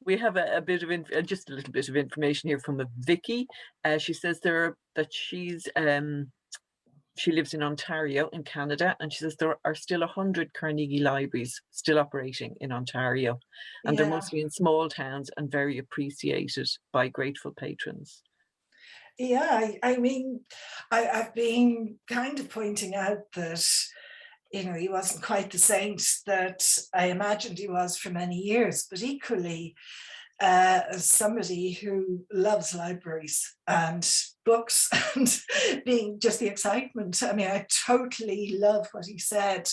Speaker 1: We have a bit of just a little bit of information here from Vicky. She says that she lives in Ontario in Canada, and she says there are still 100 Carnegie Libraries still operating in Ontario, and they're mostly in small towns and very appreciated by grateful patrons.
Speaker 2: Yeah, I mean, I've been kind of pointing out that, you know, he wasn't quite the saint that I imagined he was for many years, but equally as somebody who loves libraries and books and being just the excitement. I mean, I totally love what he said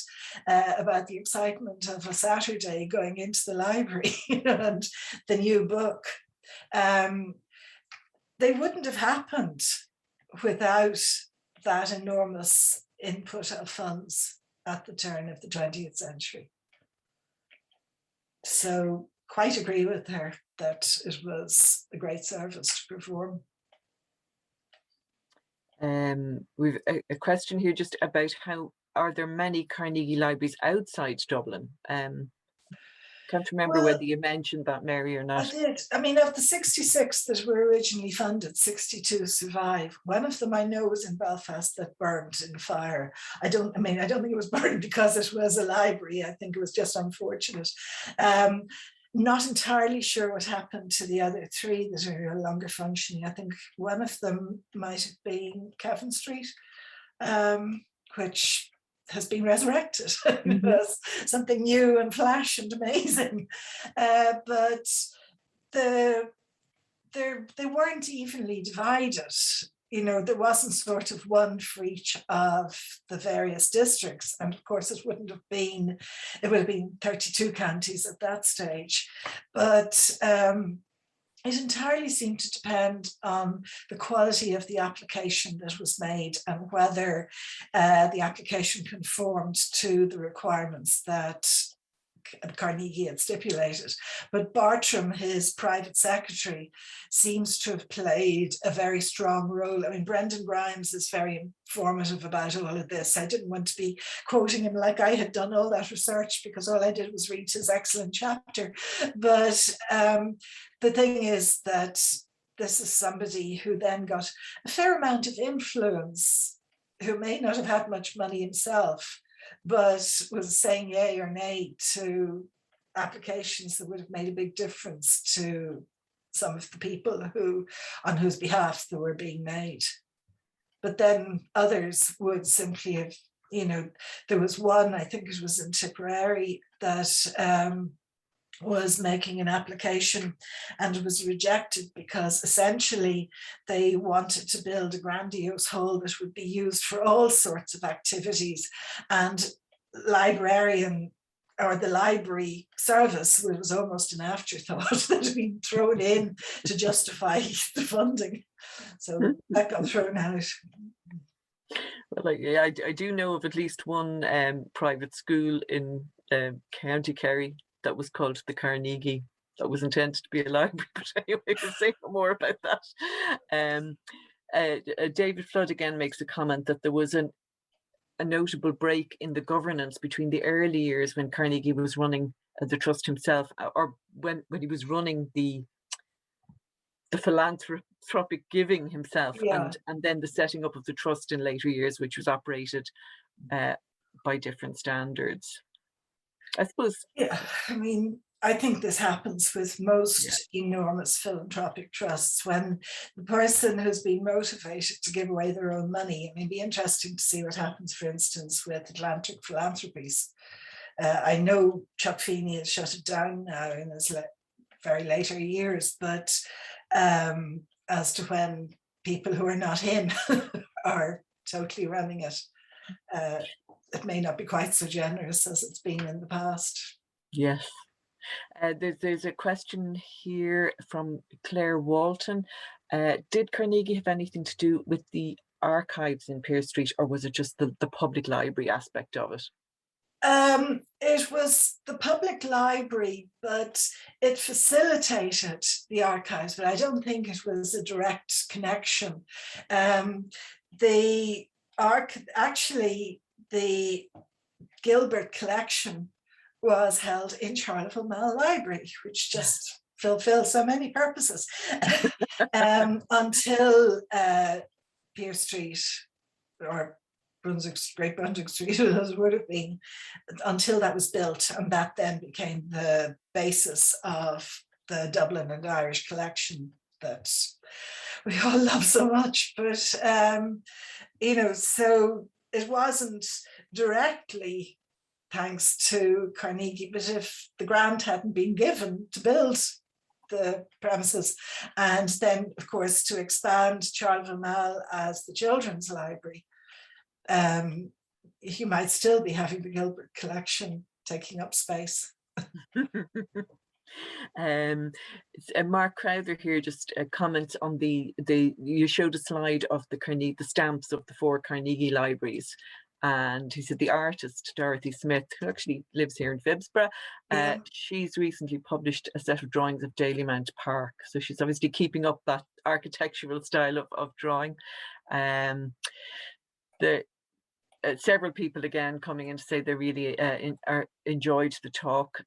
Speaker 2: about the excitement of a Saturday going into the library, you know, and the new book. They wouldn't have happened without that enormous input of funds at the turn of the 20th century. So quite agree with her that it was a great service to perform.
Speaker 1: We've a question here just about are there many Carnegie Libraries outside Dublin? Can't remember whether you mentioned that, Mary, or not.
Speaker 2: I did. I mean, of the 66 that were originally funded, 62 survive. One of them I know was in Belfast that burned in fire. I don't think it was burned because it was a library. I think it was just unfortunate. Not entirely sure what happened to the other three that are no longer functioning. I think one of them might have been Kevin Street, which has been resurrected as something new and flash and amazing. But the they weren't evenly divided. You know, there wasn't sort of one for each of the various districts. And of course, it would have been 32 counties at that stage. But it entirely seemed to depend on the quality of the application that was made and whether the application conformed to the requirements that Carnegie had stipulated. But Bartram, his private secretary, seems to have played a very strong role. I mean, Brendan Grimes is very informative about all of this. I didn't want to be quoting him like I had done all that research, because all I did was read his excellent chapter. But the thing is that this is somebody who then got a fair amount of influence, who may not have had much money himself, but was saying yay or nay to applications that would have made a big difference to some of the people on whose behalf they were being made. But then others would simply have, you know, there was one, I think it was in Tipperary, that was making an application and it was rejected because essentially they wanted to build a grandiose hall that would be used for all sorts of activities, and librarian or the library service was almost an afterthought that had been thrown in to justify the funding. So that got thrown out.
Speaker 1: Well, I do know of at least one private school in County Kerry that was called the Carnegie, that was intended to be a library, but anyway, we'll say no more about that. David Flood again makes a comment that there was a notable break in the governance between the early years when Carnegie was running the trust himself, or when he was running the philanthropic giving himself, and then the setting up of the trust in later years, which was operated by different standards. I suppose.
Speaker 2: Yeah, I mean, I think this happens with most enormous philanthropic trusts, when the person who's been motivated to give away their own money. I mean, it'd be interesting to see what happens, for instance, with Atlantic Philanthropies. I know Chuck Feeney has shut it down now in his very later years, but as to when people who are not him are totally running it, it may not be quite so generous as it's been in the past.
Speaker 1: Yes. There's a question here from Claire Walton. Did Carnegie have anything to do with the archives in Pearse Street, or was it just the public library aspect of it?
Speaker 2: It was the public library, but it facilitated the archives, but I don't think it was a direct connection. The Gilbert Collection was held in Charleville Library, which just fulfills so many purposes, until Pearse Street, or Great Brunswick Street, as it would have been, until that was built, and that then became the basis of the Dublin and Irish collection that we all love so much. But you know, so it wasn't directly thanks to Carnegie, but if the grant hadn't been given to build the premises, and then of course to expand Charleville Mall as the children's library, you might still be having the Gilbert Collection taking up space.
Speaker 1: Mark Crowther here just comments on you showed a slide of the stamps of the 4 Carnegie Libraries, and he said the artist Dorothy Smith, who actually lives here in Phibsborough, she's recently published a set of drawings of Dalymount Park, so she's obviously keeping up that architectural style of drawing. Several people again coming in to say they really enjoyed the talk.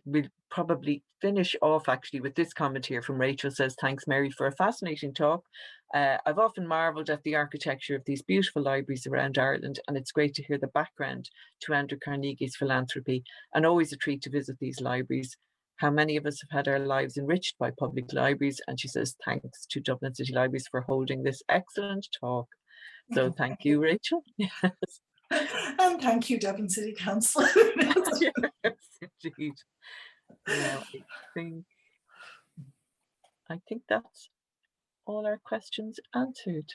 Speaker 1: We'll probably finish off actually with this comment here from Rachel. Says, thanks Mary for a fascinating talk. I've often marvelled at the architecture of these beautiful libraries around Ireland, and it's great to hear the background to Andrew Carnegie's philanthropy, and always a treat to visit these libraries. How many of us have had our lives enriched by public libraries? And she says, thanks to Dublin City Libraries for holding this excellent talk. So thank you, Rachel. Yes.
Speaker 2: And thank you, Dublin City Council.
Speaker 1: Yes, indeed. Now, I think I think that's all our questions answered.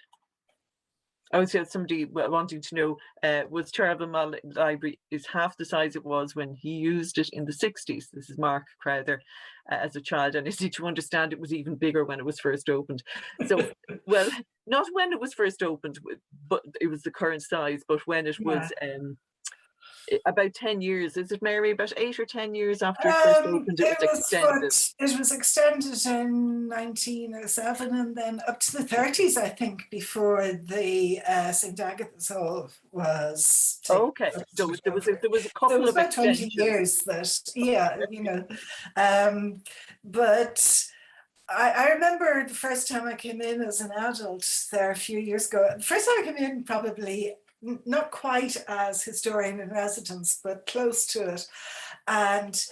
Speaker 1: I would say somebody wanting to know, was Charleville Library is half the size it was when he used it in the 60s. This is Mark Crowther as a child, and easy to understand it was even bigger when it was first opened. So, well, not when it was first opened, but it was the current size, but when it was about 10 years, is it, Mary? About 8 or 10 years after it first opened, it was extended.
Speaker 2: It was extended in 1907 and then up to the 30s, I think, before the St. Agatha's Hall was taken.
Speaker 1: Okay, so there was a couple of extensions.
Speaker 2: 20 years that, yeah, you know, but I remember the first time I came in as an adult there a few years ago. The first time I came in, probably not quite as historian in residence, but close to it, and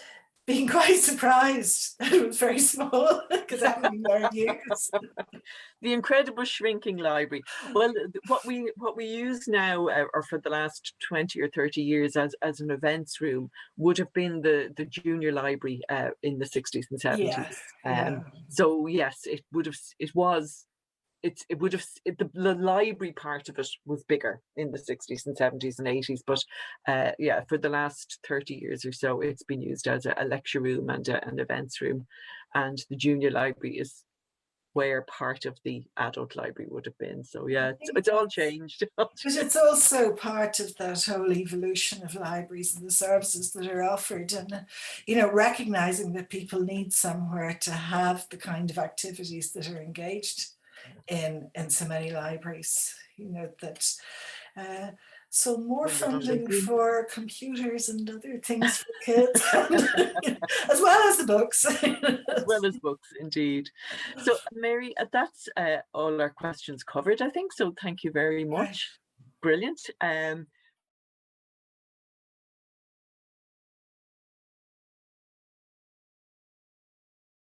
Speaker 2: being quite surprised that it was very small because I haven't been there in years.
Speaker 1: The incredible shrinking library. Well, what we use now, or for the last 20 or 30 years as an events room, would have been the junior library in the 60s and 70s.
Speaker 2: Yes,
Speaker 1: so yes, the library part of it was bigger in the 60s and 70s and 80s, but yeah, for the last 30 years or so, it's been used as a lecture room and an events room, and the junior library is where part of the adult library would have been. So yeah, it's all changed.
Speaker 2: But it's also part of that whole evolution of libraries and the services that are offered, and you know, recognizing that people need somewhere to have the kind of activities that are engaged in so many libraries, you know, that so more funding for computers and other things for kids, as well as the books.
Speaker 1: As well as books, indeed. So Mary, that's all our questions covered, I think. So thank you very much. Brilliant.